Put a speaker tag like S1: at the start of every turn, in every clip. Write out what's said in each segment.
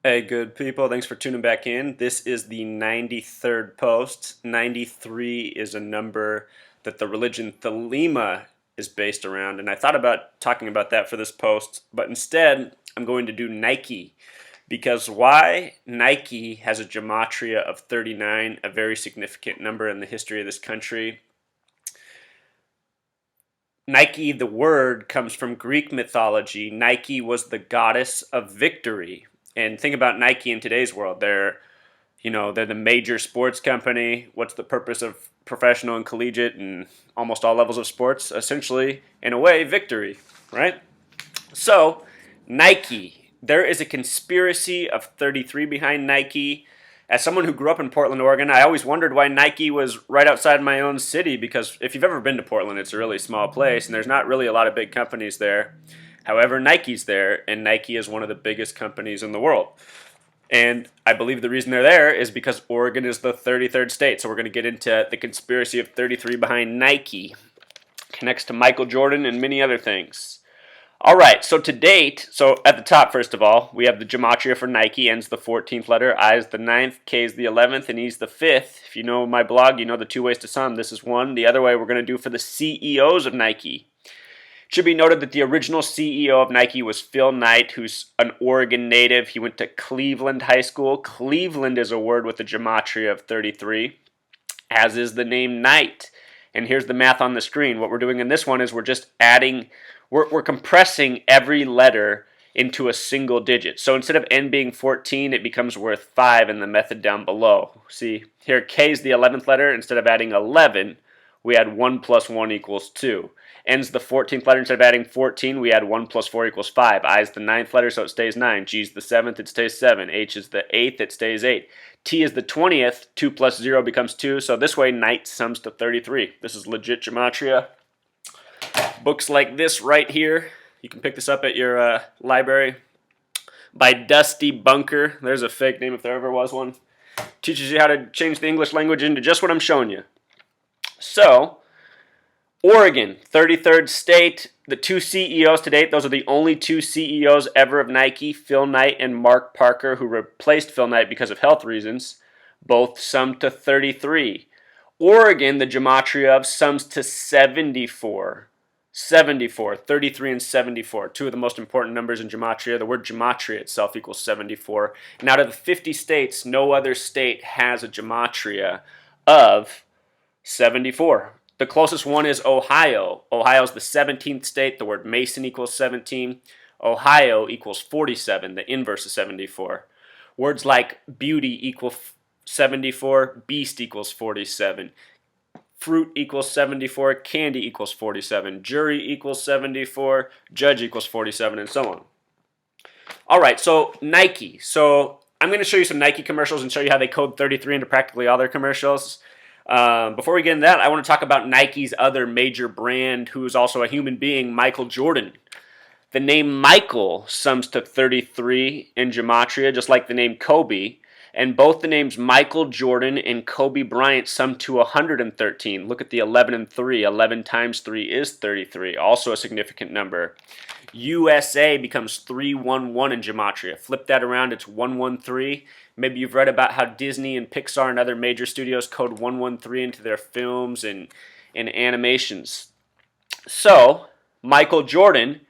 S1: Hey, good people. Thanks for tuning back in. This is the 93rd post. 93 is a number that the religion Thelema is based around, and I thought about talking about that for this post, but instead I'm going to do Nike. Because why? Nike has a gematria of 39, a very significant number in the history of this country. Nike, the word, comes from Greek mythology. Nike was the goddess of victory. And think about Nike in today's world. They're the major sports company. What's the purpose of professional and collegiate and almost all levels of sports? Essentially, in a way, victory, right? So, Nike. There is a conspiracy of 33 behind Nike. As someone who grew up in Portland, Oregon, I always wondered why Nike was right outside my own city, because if you've ever been to Portland, it's a really small place and there's not really a lot of big companies there. However, Nike's there, and Nike is one of the biggest companies in the world. And I believe the reason they're there is because Oregon is the 33rd state. So we're going to get into the conspiracy of 33 behind Nike. Connects to Michael Jordan and many other things. All right, so to date, so at the top, first of all, we have the gematria for Nike. N's the 14th letter, I is the 9th, K is the 11th, and E's the 5th. If you know my blog, you know the two ways to sum. This is one. The other way we're going to do for the CEOs of Nike. It should be noted that the original CEO of Nike was Phil Knight, who's an Oregon native. He went to Cleveland High School. Cleveland is a word with a gematria of 33, as is the name Knight. And here's the math on the screen. What we're doing in this one is we're just adding, we're compressing every letter into a single digit. So instead of N being 14, it becomes worth 5 in the method down below. See, here K is the 11th letter. Instead of adding 11, we add 1 plus 1 equals 2. N's the 14th letter. Instead of adding 14, we add 1 plus 4 equals 5. I is the 9th letter, so it stays 9. G is the 7th, it stays 7. H is the 8th, it stays 8. T is the 20th. 2 plus 0 becomes 2. So this way, Knight sums to 33. This is legit gematria. Books like this right here, you can pick this up at your library, by Dusty Bunker. There's a fake name if there ever was one. Teaches you how to change the English language into just what I'm showing you. So, Oregon, 33rd state. The two CEOs to date, those are the only two CEOs ever of Nike, Phil Knight and Mark Parker, who replaced Phil Knight because of health reasons. Both sum to 33. Oregon, the gematria of, sums to 74. 74, 33 and 74, two of the most important numbers in gematria. The word gematria itself equals 74. And out of the 50 states, no other state has a gematria of 74. The closest one is Ohio. Ohio is the 17th state. The word Mason equals 17. Ohio equals 47. The inverse of 74. Words like beauty equal 74. Beast equals 47. Fruit equals 74. Candy equals 47. Jury equals 74. Judge equals 47, and so on. All right, so Nike. So I'm going to show you some Nike commercials and show you how they code 33 into practically all their commercials. Before we get into that, I want to talk about Nike's other major brand, who is also a human being, Michael Jordan. The name Michael sums to 33 in gematria, just like the name Kobe. And both the names Michael Jordan and Kobe Bryant sum to 113. Look at the 11 and 3. 11 times 3 is 33, also a significant number. USA becomes 311 in gematria. Flip that around, it's 113. Maybe you've read about how Disney and Pixar and other major studios code 113 into their films and animations. So, Michael Jordan,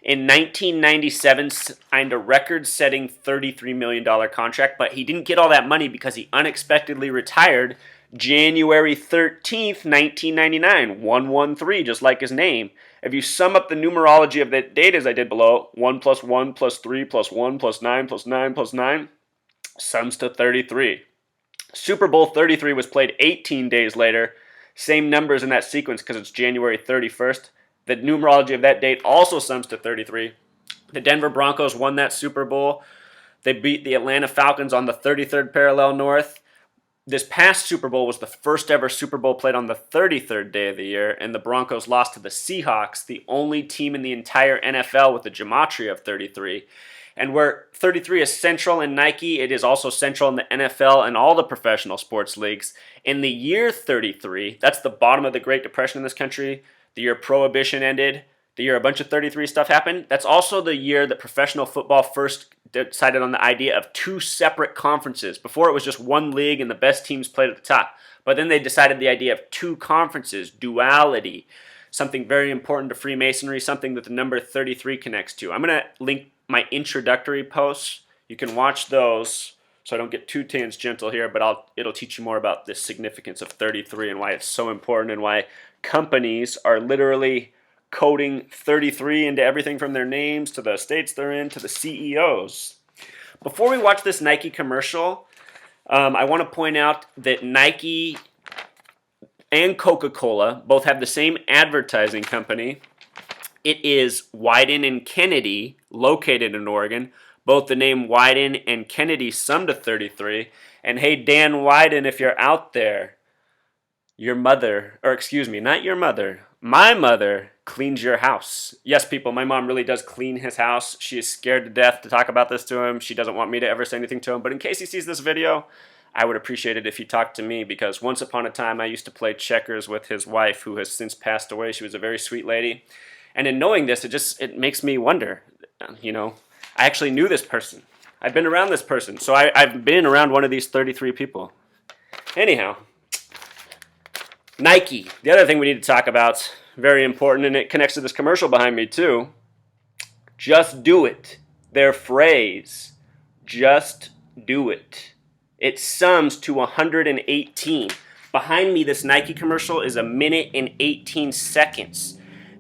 S1: in 1997, signed a record-setting $33 million contract, but he didn't get all that money because he unexpectedly retired January 13th, 1999, 113, just like his name. If you sum up the numerology of that date as I did below, 1 plus 1 plus 3 plus 1 plus 9 plus 9 plus 9, sums to 33. Super Bowl 33 was played 18 days later. Same numbers in that sequence because it's January 31st. The numerology of that date also sums to 33. The Denver Broncos won that Super Bowl. They beat the Atlanta Falcons on the 33rd parallel north. This past Super Bowl was the first ever Super Bowl played on the 33rd day of the year, and the Broncos lost to the Seahawks, the only team in the entire NFL with a gematria of 33. And where 33 is central in Nike, it is also central in the NFL and all the professional sports leagues. In the year 33, that's the bottom of the Great Depression in this country, the year Prohibition ended, the year a bunch of 33 stuff happened. That's also the year that professional football first decided on the idea of 2 separate conferences. Before it was just one league and the best teams played at the top. But then they decided the idea of 2 conferences, duality, something very important to Freemasonry, something that the number 33 connects to. I'm going to link my introductory posts. You can watch those so I don't get too tangential here, but it'll teach you more about the significance of 33 and why it's so important and why companies are literally coding 33 into everything from their names to the states they're in to the CEOs. Before we watch this Nike commercial, I want to point out that Nike and Coca-Cola both have the same advertising company. It is Wyden and Kennedy, located in Oregon. Both the name Wyden and Kennedy sum to 33. And hey, Dan Wyden, if you're out there, your mother, or excuse me, not your mother, my mother cleans your house. Yes, people, my mom really does clean his house. She is scared to death to talk about this to him. She doesn't want me to ever say anything to him. But in case he sees this video, I would appreciate it if he talked to me, because once upon a time I used to play checkers with his wife, who has since passed away. She was a very sweet lady. And in knowing this, it makes me wonder, I actually knew this person. I've been around this person. So I've been around one of these 33 people. Anyhow, Nike. The other thing we need to talk about, very important, and it connects to this commercial behind me too. Just do it. Their phrase, just do it. It sums to 118. Behind me, this Nike commercial is 1 minute and 18 seconds.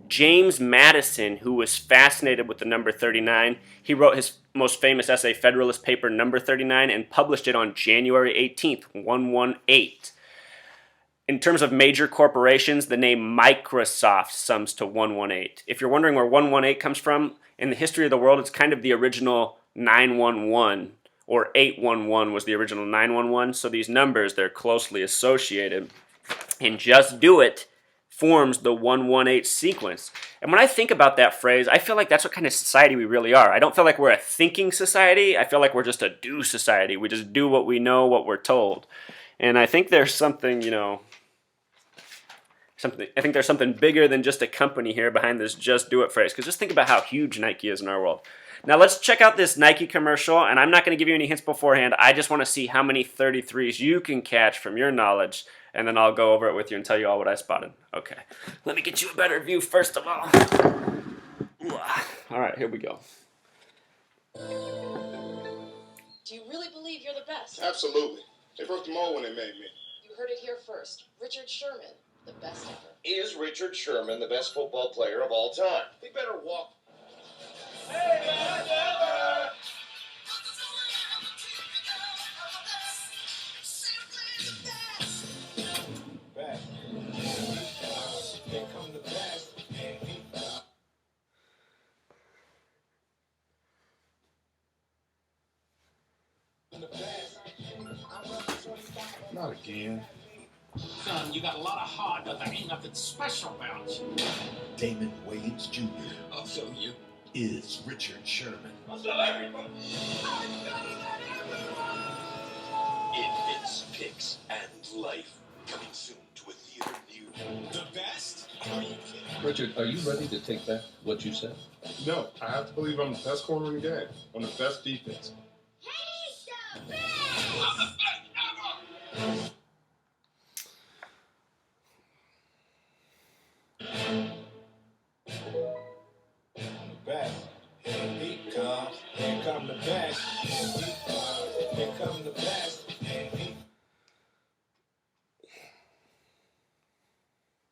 S1: James Madison, who was fascinated with the number 39, he wrote his most famous essay, Federalist Paper Number 39, and published it on January 18th, 118. In terms of major corporations, the name Microsoft sums to 118. If you're wondering where 118 comes from, in the history of the world, it's kind of the original 911, or 811 was the original 911. So these numbers, they're closely associated. And just do it forms the 118 sequence. And when I think about that phrase, I feel like that's what kind of society we really are. I don't feel like we're a thinking society. I feel like we're just a do society. We just do what we know, what we're told. And I think there's something, I think there's something bigger than just a company here behind this just do it phrase. Because just think about how huge Nike is in our world. Now let's check out this Nike commercial, and I'm not going to give you any hints beforehand. I just want to see how many 33s you can catch from your knowledge, and then I'll go over it with you and tell you all what I spotted. Okay, let me get you a better view first of all. All right, here we go.
S2: Do you really believe you're the best?
S3: Absolutely. They broke the mold when they made me.
S2: You heard it here first. Richard Sherman, the best ever.
S4: Is Richard Sherman the best football player of all time?
S3: He better walk.
S5: Not again.
S6: Son, you got a lot of heart, but there ain't nothing special about you.
S5: Damon Wayans Jr.
S6: I'll show you.
S5: is Richard Sherman.
S6: I'll show everybody.
S4: It's Picks and Life. Coming soon to a theater near you.
S6: The best? Are you kidding?
S7: Richard, are you ready to take back what you said?
S3: No, I have to believe I'm the best corner in the game. I'm the best defense.
S6: I'm the best ever!
S8: Back. Here he comes. Here come the best. Here come the best. Here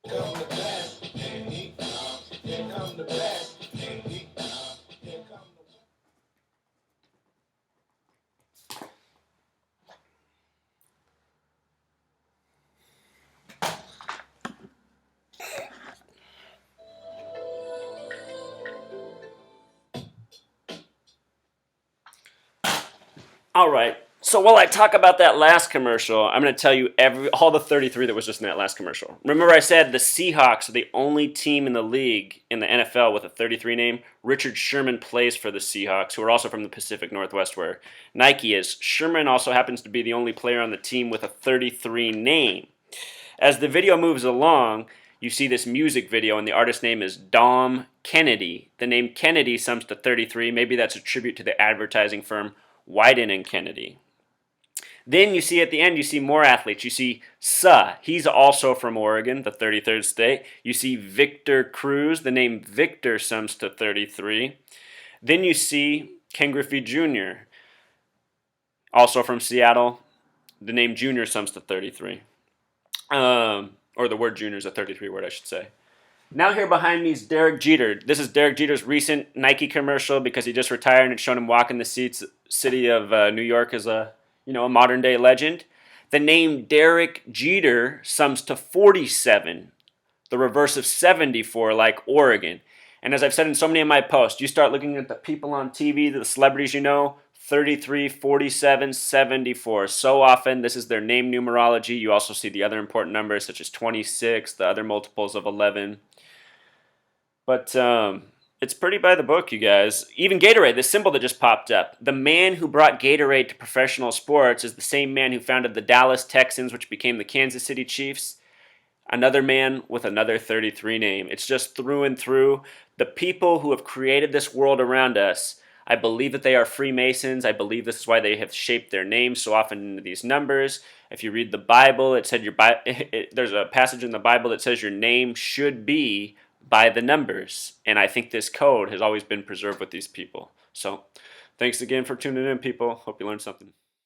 S8: come the best. Here he comes. Here come the best. Here he comes. Here come the best.
S1: All right. So while I talk about that last commercial, I'm going to tell you all the 33 that was just in that last commercial. Remember I said the Seahawks are the only team in the league, in the NFL, with a 33 name? Richard Sherman plays for the Seahawks, who are also from the Pacific Northwest, where Nike is. Sherman also happens to be the only player on the team with a 33 name. As the video moves along, you see this music video, and the artist's name is Dom Kennedy. The name Kennedy sums to 33. Maybe that's a tribute to the advertising firm Wyden and Kennedy. Then you see at the end, you see more athletes. You see Suh. He's also from Oregon, the 33rd state. You see Victor Cruz. The name Victor sums to 33. Then you see Ken Griffey Jr., also from Seattle. The name Junior sums to 33. Or the word Junior is a 33 word, I should say. Now here behind me is Derek Jeter. This is Derek Jeter's recent Nike commercial because he just retired and it's shown him walking the city of New York as a modern day legend. The name Derek Jeter sums to 47, the reverse of 74, like Oregon. And as I've said in so many of my posts, you start looking at the people on TV, the celebrities 33, 47, 74. So often, this is their name numerology. You also see the other important numbers, such as 26, the other multiples of 11. But it's pretty by the book, you guys. Even Gatorade, the symbol that just popped up. The man who brought Gatorade to professional sports is the same man who founded the Dallas Texans, which became the Kansas City Chiefs. Another man with another 33 name. It's just through and through. The people who have created this world around us, I believe that they are Freemasons. I believe this is why they have shaped their names so often into these numbers. If you read the Bible, there's a passage in the Bible that says your name should be by the numbers. And I think this code has always been preserved with these people. So thanks again for tuning in, people. Hope you learned something.